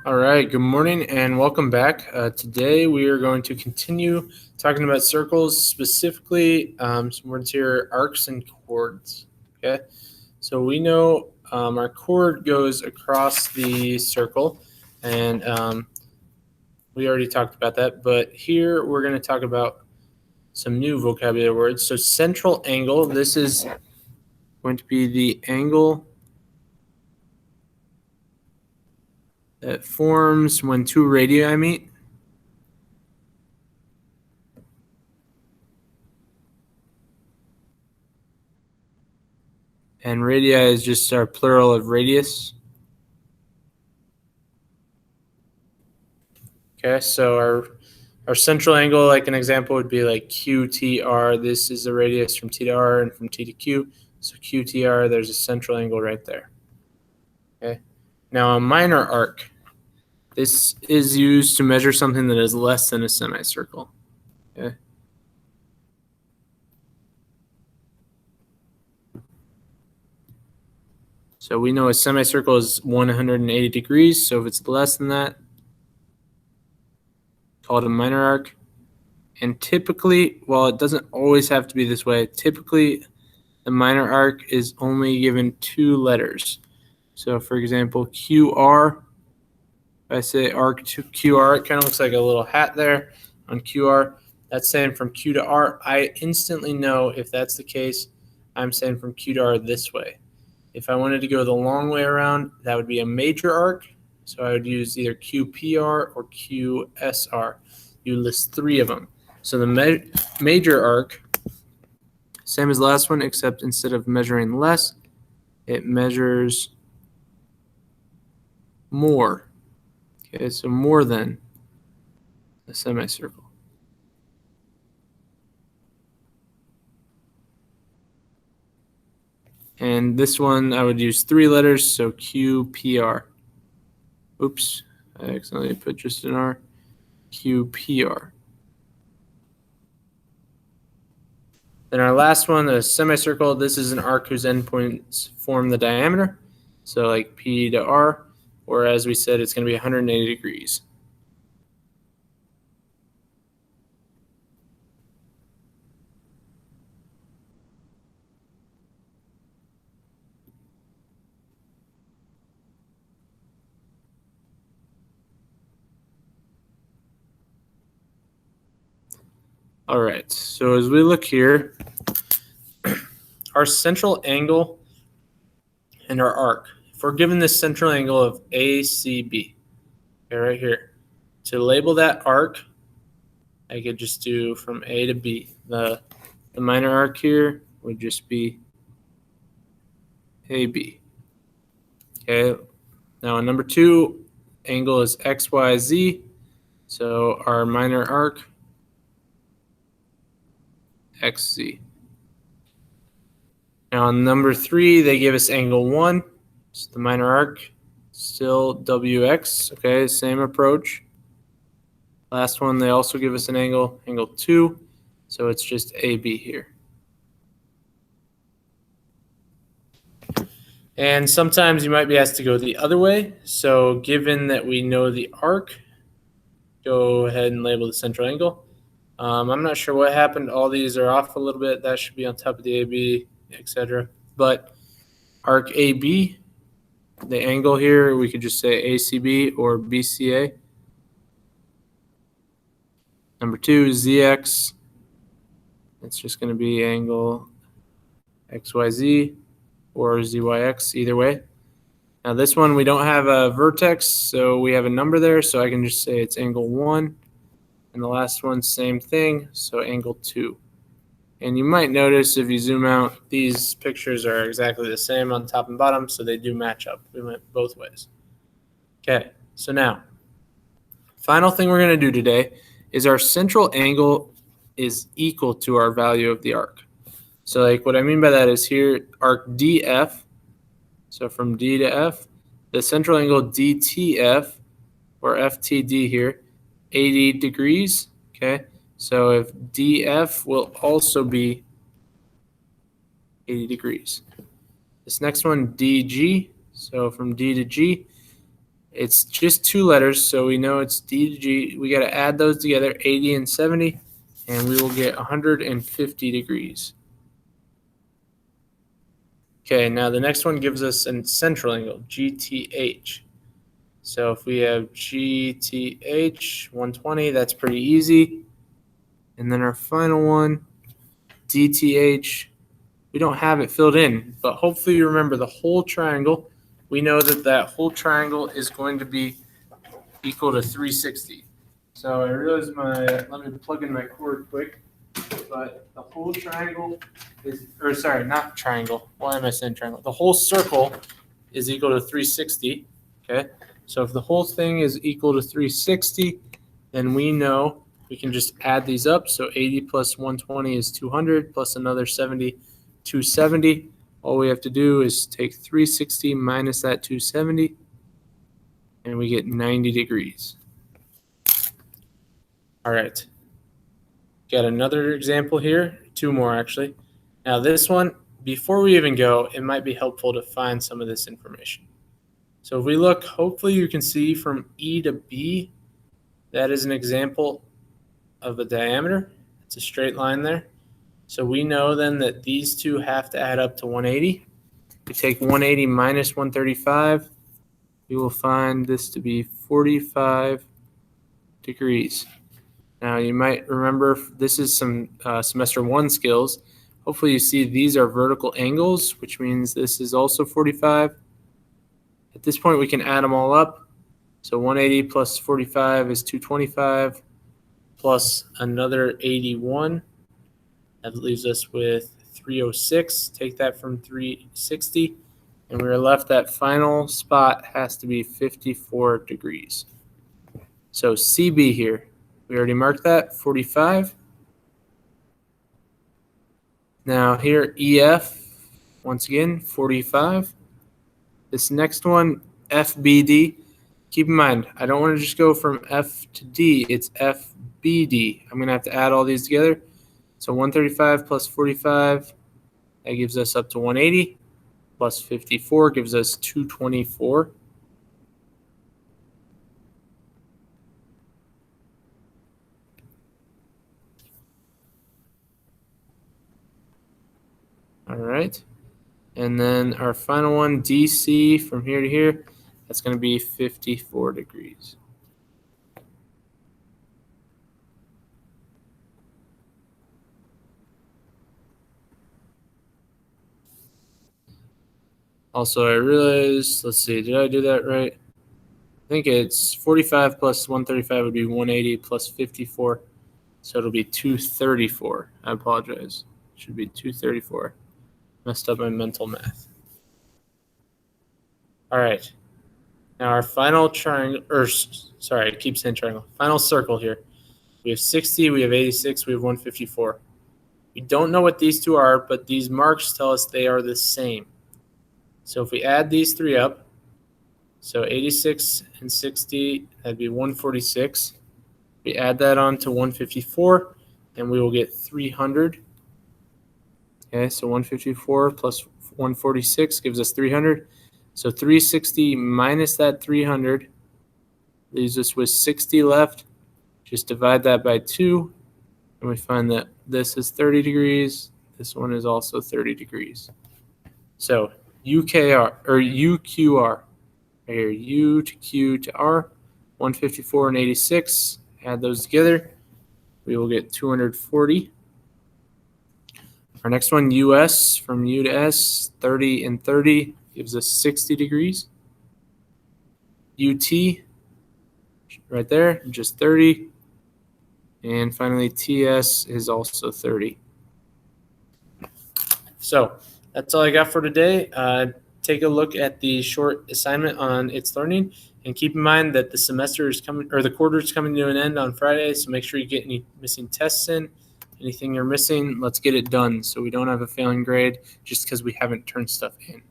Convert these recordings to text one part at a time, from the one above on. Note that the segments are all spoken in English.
All right, good morning and welcome back. Today we are going to continue talking about circles, specifically some words here, arcs and chords. Okay, so we know our chord goes across the circle, and we already talked about that, but here we're going to talk about some new vocabulary words. So central angle, this is going to be the angle that forms when two radii meet. And radii is just our plural of radius. Okay, so our central angle, like an example, would be like QTR. This is the radius from T to R and from T to Q. So QTR, there's a central angle right there. Okay. Now a minor arc. This is used to measure something that is less than a semicircle. Okay. So we know a semicircle is 180 degrees. So if it's less than that, call it a minor arc. And typically, while it doesn't always have to be this way, typically the minor arc is only given two letters. So for example, QR, if I say arc to QR, it kind of looks like a little hat there on QR. That's saying from Q to R. I instantly know if that's the case, I'm saying from Q to R this way. If I wanted to go the long way around, that would be a major arc. So I would use either QPR or QSR. You list three of them. So the major arc, same as the last one, except instead of measuring less, it measures more. Okay, so more than a semicircle. And this one, I would use three letters, so QPR. Oops, I accidentally put just an R. QPR. Then our last one, the semicircle, this is an arc whose endpoints form the diameter. So like P to R, or as we said, it's going to be 180 degrees. All right, so as we look here, our central angle and our arc. If we're given this central angle of ACB, okay, right here, to label that arc, I could just do from A to B. The minor arc here would just be AB. Okay, now number two angle is XYZ, so our minor arc, XZ. Now on number three, they give us angle 1. So the minor arc, still WX. Okay, same approach. Last one, they also give us an angle 2. So it's just AB here. And sometimes you might be asked to go the other way. So given that we know the arc, go ahead and label the central angle. I'm not sure what happened. All these are off a little bit. That should be on top of the AB, etc. But arc AB, the angle here, we could just say ACB or BCA. Number two, ZX. It's just going to be angle XYZ or ZYX, either way. Now this one, we don't have a vertex, so we have a number there, so I can just say it's angle 1. And the last one, same thing, so angle 2. And you might notice if you zoom out, these pictures are exactly the same on top and bottom, so they do match up. We went both ways. Okay, so now, final thing we're going to do today is our central angle is equal to our value of the arc. So like what I mean by that is here, arc DF, so from D to F, the central angle DTF, or FTD here, 80 degrees, okay? So if DF will also be 80 degrees. This next one, DG, so from D to G, It's just two letters, so we know it's D to G. We got to add those together, 80 and 70, and we will get 150 degrees. Okay, now the next one gives us a central angle, GTH. So if we have GTH 120, that's pretty easy. And then our final one, DTH, we don't have it filled in, but hopefully you remember the whole triangle. We know that that whole triangle is going to be equal to 360. So I realized let me plug in my cord quick, but the whole triangle is, or sorry, not triangle. Why am I saying triangle? The whole circle is equal to 360, okay? So if the whole thing is equal to 360, then we know we can just add these up. So 80 plus 120 is 200, plus another 70, 270. All we have to do is take 360 minus that 270, and we get 90 degrees. All right. Got another example here, two more actually. Now this one, before we even go, it might be helpful to find some of this information. So if we look, hopefully you can see from E to B, that is an example of a diameter. It's a straight line there. So we know then that these two have to add up to 180. We take 180 minus 135. We will find this to be 45 degrees. Now you might remember this is some semester 1 skills. Hopefully you see these are vertical angles, which means this is also 45. At this point we can add them all up. So 180 plus 45 is 225 plus another 81. That leaves us with 306. Take that from 360. And we're left that final spot has to be 54 degrees. So CB here. We already marked that, 45. Now here, EF, once again, 45. This next one, FBD. Keep in mind, I don't want to just go from F to D. It's FBD. I'm going to have to add all these together. So 135 plus 45, that gives us up to 180. Plus 54 gives us 224. All right. And then our final one, DC, from here to here, that's going to be 54 degrees. Also, I realized, let's see, did I do that right? I think it's 45 plus 135 would be 180 plus 54. So it'll be 234. I apologize. It should be 234. Messed up my mental math. All right. Now our final triangle, or sorry, I keep saying triangle. Final circle here. We have 60, we have 86, we have 154. We don't know what these two are, but these marks tell us they are the same. So if we add these three up, so 86 and 60, that'd be 146. We add that on to 154, and we will get 300. Okay, so 154 plus 146 gives us 300. So 360 minus that 300 leaves us with 60 left. Just divide that by 2, and we find that this is 30 degrees. This one is also 30 degrees. So UQR, right here, U to Q to R, 154 and 86. Add those together. We will get 240. Our next one, US, from U to S, 30 and 30 gives us 60 degrees. UT, right there, just 30. And finally, TS is also 30. So that's all I got for today. Take a look at the short assignment on It's Learning, and keep in mind that the semester is coming, or the quarter is coming to an end on Friday. So make sure you get any missing tests in. Anything you're missing, let's get it done so we don't have a failing grade just because we haven't turned stuff in.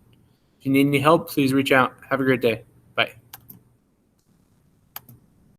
If you need any help, please reach out. Have a great day.